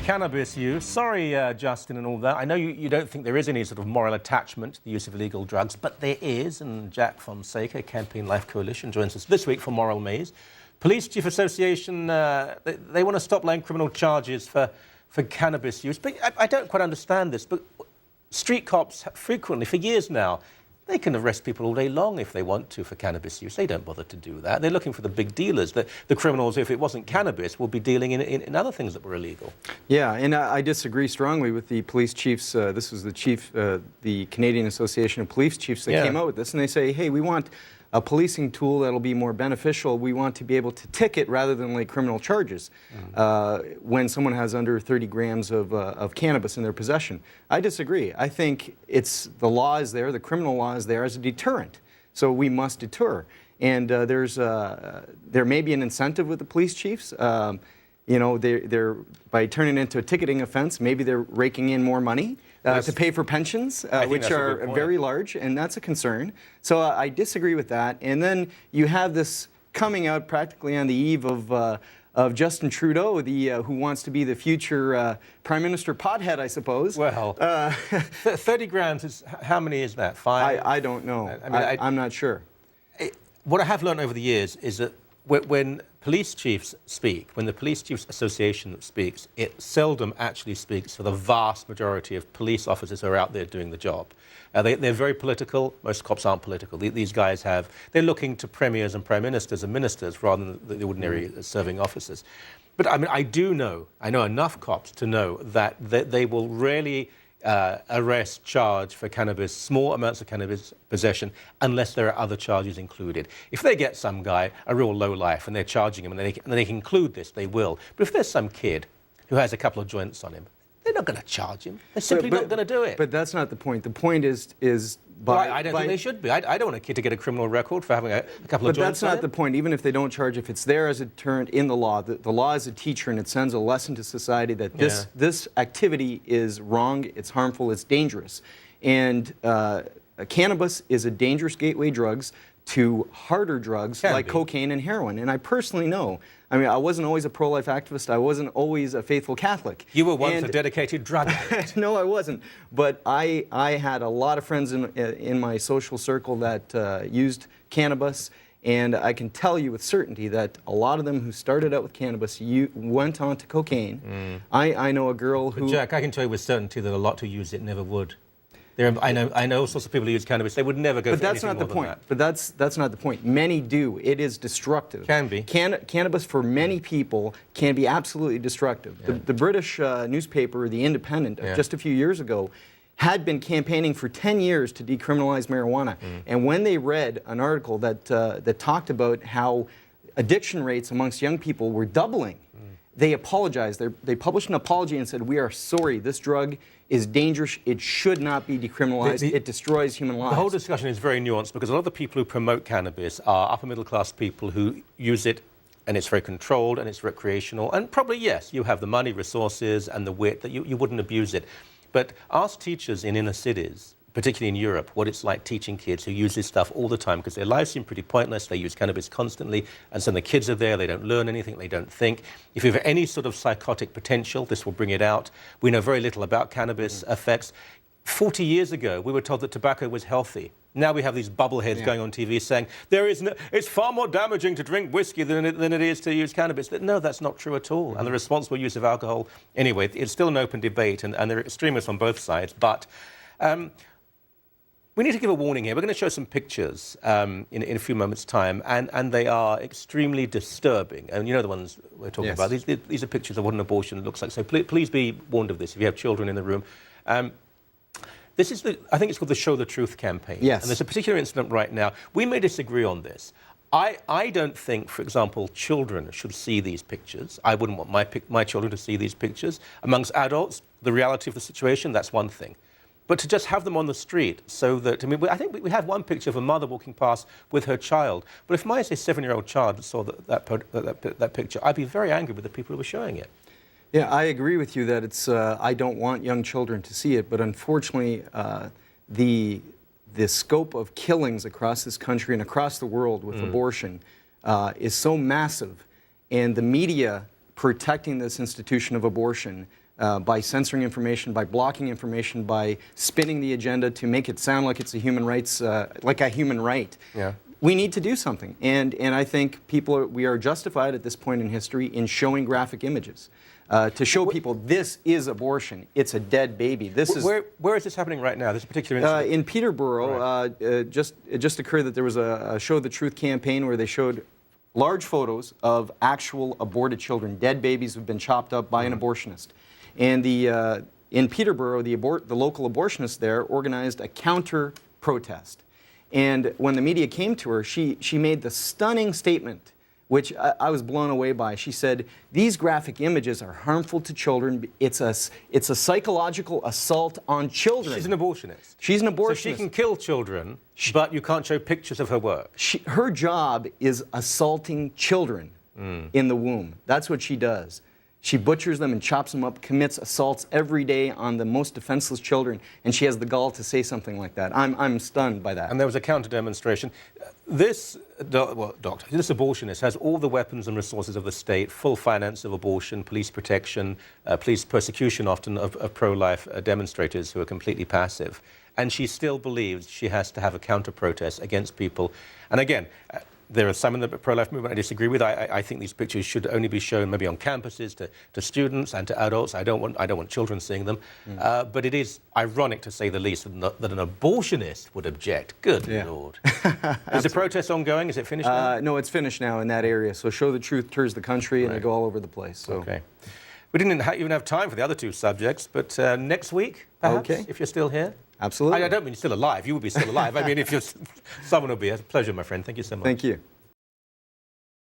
Cannabis use. Sorry, Justin, and all that. I know you don't think there is any sort of moral attachment to the use of illegal drugs, but there is, and Jack Fonseca, Campaign Life Coalition, joins us this week for Moral Maze. Police Chief Association, they want to stop laying criminal charges for cannabis use. But I don't quite understand this, but street cops frequently, for years now, they can arrest people all day long if they want to for cannabis use. They don't bother to do that. They're looking for the big dealers. The criminals, if it wasn't cannabis, will be dealing in other things that were illegal. Yeah, and I disagree strongly with the police chiefs. This was the chief, the Canadian Association of Police Chiefs that came out with this, and they say, hey, we want a policing tool that'll be more beneficial. We want to be able to ticket rather than lay criminal charges when someone has under 30 grams of cannabis in their possession. I disagree. I think the law is there, the criminal law is there as a deterrent. So we must deter. And there may be an incentive with the police chiefs. You know, they're by turning it into a ticketing offense, maybe they're raking in more money to pay for pensions, which are very large, and that's a concern. So I disagree with that. And then you have this coming out practically on the eve of Justin Trudeau, who wants to be the future Prime Minister pothead, I suppose. Well, 30 grams is, how many is that? 5? I don't know. I mean, I'm not sure. What I have learned over the years is that when police chiefs speak, when the Police Chiefs Association speaks, it seldom actually speaks for the vast majority of police officers who are out there doing the job. They're very political. Most cops aren't political. These guys they're looking to premiers and prime ministers and ministers rather than the ordinary serving officers. But I mean, I know enough cops to know that they will rarely arrest, charge for cannabis, small amounts of cannabis possession, unless there are other charges included. If they get some guy, a real lowlife, and they're charging him, and they can include this, they will. But if there's some kid who has a couple of joints on him, they're not going to charge him. They're simply not going to do it. But that's not the point. The point is I don't think they should be. I don't want a kid to get a criminal record for having a couple of joints on him. But that's not the point. Even if they don't charge, if it's there as a deterrent in the law, the law is a teacher, and it sends a lesson to society that this activity is wrong, it's harmful, it's dangerous. And cannabis is a dangerous gateway drugs to harder drugs like cocaine and heroin. And I personally know. I mean, I wasn't always a pro-life activist. I wasn't always a faithful Catholic. You were once a dedicated drug addict. No, I wasn't. But I had a lot of friends in my social circle that used cannabis, and I can tell you with certainty that a lot of them who started out with cannabis went on to cocaine. I know a girl who... But Jack, I can tell you with certainty that a lot who use it never would. I know all sorts of people who use cannabis. They would never go for anything more than that. But that's not the point. But that's not the point. Many do. It is destructive. Can be. Cannabis for many people can be absolutely destructive. Yeah. The British newspaper, The Independent, just a few years ago, had been campaigning for 10 years to decriminalize marijuana. And when they read an article that talked about how addiction rates amongst young people were doubling, they apologized. They published an apology and said, we are sorry, this drug is dangerous. It should not be decriminalized. It destroys human lives. The whole discussion is very nuanced because a lot of the people who promote cannabis are upper middle class people who use it, and it's very controlled and it's recreational. And probably, yes, you have the money, resources, and the wit that you wouldn't abuse it. But ask teachers in inner cities, particularly in Europe, what it's like teaching kids who use this stuff all the time because their lives seem pretty pointless. They use cannabis constantly, and so the kids are there. They don't learn anything. They don't think. If you have any sort of psychotic potential, this will bring it out. We know very little about cannabis effects. 40 years ago, we were told that tobacco was healthy. Now we have these bubbleheads going on TV saying it's far more damaging to drink whiskey than it is to use cannabis. No, that's not true at all. And the responsible use of alcohol, anyway, it's still an open debate, and there are extremists on both sides. But we need to give a warning here. We're going to show some pictures in a few moments' time, and they are extremely disturbing. And you know the ones we're talking about. These are pictures of what an abortion looks like. So please be warned of this if you have children in the room. This is I think it's called the Show the Truth campaign. Yes. And there's a particular incident right now. We may disagree on this. I don't think, for example, children should see these pictures. I wouldn't want my children to see these pictures. Amongst adults, the reality of the situation, that's one thing. But to just have them on the street so that, I mean, I think we had one picture of a mother walking past with her child. But if my 7-year-old child saw that picture, I'd be very angry with the people who were showing it. Yeah, I agree with you that it's, I don't want young children to see it, but unfortunately, the scope of killings across this country and across the world with abortion is so massive, and the media protecting this institution of abortion by censoring information, by blocking information, by spinning the agenda to make it sound like it's a human rights, like a human right. Yeah. We need to do something, and I think we are justified at this point in history in showing graphic images to show people this is abortion. It's a dead baby. Where is this happening right now? This particular incident? In Peterborough. Right. It just occurred that there was a Show the Truth campaign where they showed large photos of actual aborted children, dead babies who've been chopped up by an abortionist. And in Peterborough, the local abortionist there organized a counter protest. And when the media came to her, she made the stunning statement, which I was blown away by. She said, "These graphic images are harmful to children. It's a psychological assault on children." She's an abortionist. She's an abortionist. So she can kill children, but you can't show pictures of her work. Her job is assaulting children in the womb. That's what she does. She butchers them and chops them up, commits assaults every day on the most defenseless children, and she has the gall to say something like that. I'm stunned by that. And there was a counter-demonstration. This abortionist has all the weapons and resources of the state, full finance of abortion, police protection, police persecution often of pro-life demonstrators who are completely passive. And she still believes she has to have a counter-protest against people. And again, there are some in the pro-life movement I disagree with. I think these pictures should only be shown maybe on campuses to students and to adults. I don't want children seeing them. But it is ironic, to say the least, that an abortionist would object. Good Lord. Is the protest ongoing? Is it finished now? No, it's finished now in that area. So Show the Truth tours the country, and they go all over the place. So. Okay. We didn't even have time for the other two subjects, but next week, perhaps, if you're still here. Absolutely. I don't mean you're still alive. You will be still alive. I mean, if you're someone will be. It's a pleasure, my friend. Thank you so much. Thank you.